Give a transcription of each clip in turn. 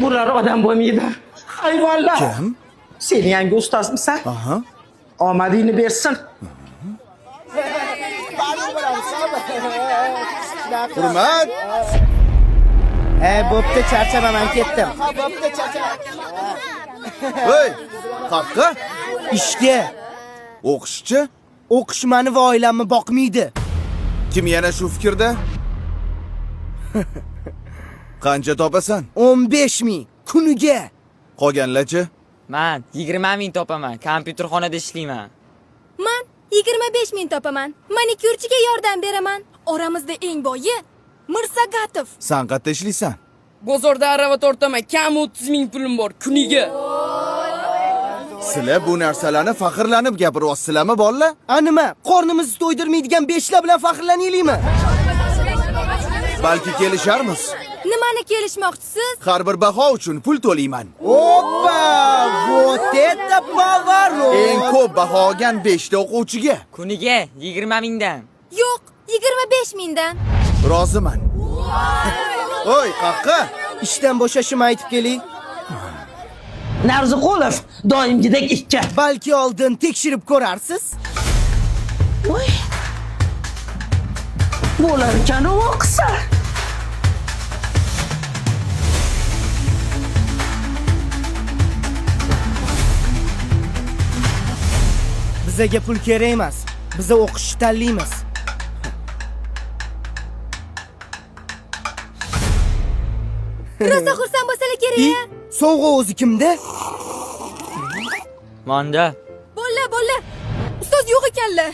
Bular odam bo'lmaydi. Hayvonlar. Kim? Sen yangi ustozmisan? Aha. Omadingni bersin. Hurmat. Bo'pti, charchaman, ketdim. Hey, qaqqa? Ishga. O'qishchi? O'qish meni va oilamni boqmaydi. Kim yana shu fikrda? Qancha topasan? 15 ming kuniga. Qolganlarchi? Men 20 ming topaman. Kompyuterxonada ishlayman. Men 25 ming topaman. Manikyurchiga yordam beraman. Oramizda eng boyi Mirsagatov. Sen qayerda ishlaysan? Bozorda arava tortaman. Kam 30 ming pulim bor kuniga. Sizlar bu narsalarni faxrlanib gapiryapsizlarmi, bolalar? Nima? Qornimizni to'ydirmaydigan 5 lar bilan faxrlanaylikmi? Balki kelisharmiz. Nimani kelishmoqchisiz? Har bir baho uchun pul to'layman. Oppa! Вот это поворот! Eng ko'p baho olgan 5 ta o'quvchiga Kuniga 20 mingdan. Yo'q, 25 mingdan. roziman. Oy, qaqqa? Ishdan bo'shashimni aytib keling. Narziqulov doimgidek ikki. Balki oldin tekshirib ko'rarsiz. Voy. Bo'lar ekan o'qisa. Bizaga pul kerak emas. Biz o'qishni tanlaymiz. Rosa xursand bo'lsalar I, kerak-a? sovg'a o'zi kimda? Monda. Bo'lla. Ustoz yo'q ekanlar.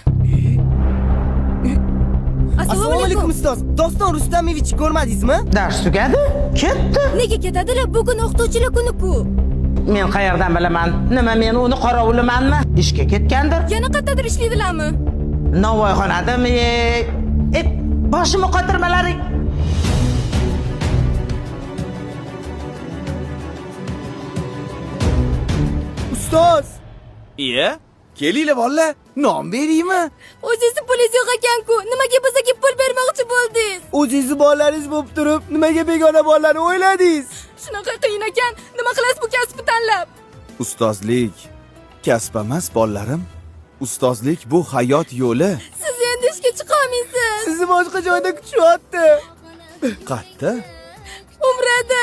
Assalomu alaykum ustoz. Doston Rustamovich ko'rmadingizmi? Dars tugadi, ketdi. Nega ketadilar? Bugun o'qituvchilar kuni-ku. Men qayerdan bilaman? Nima men uni qorovulimanmi? Ishga ketgandir. Yana qayerdadir ishlaydilarmi? Navoiyxonadami? Boshimni qotirmalaring. Ustoz, Iya? Kelinglar bolalar, non beraymi? O'zingizni pulingiz yo'q ekan-ku. Nimaga bizga pul bermoqchi bo'ldingiz? o'zingizni bolalaringiz bo'lib turib, nimaga begona bolalarni o'yladingiz? Shunaqa qiyin ekan. Nima qilasiz bu kasbni tanlab? Ustozlik kasb emas, bolalarim. Ustozlik bu hayot yo'li. Siz endi ishga chiqolmaysiz. Sizni boshqa joyda kutishyapti. Qatta? Umrada.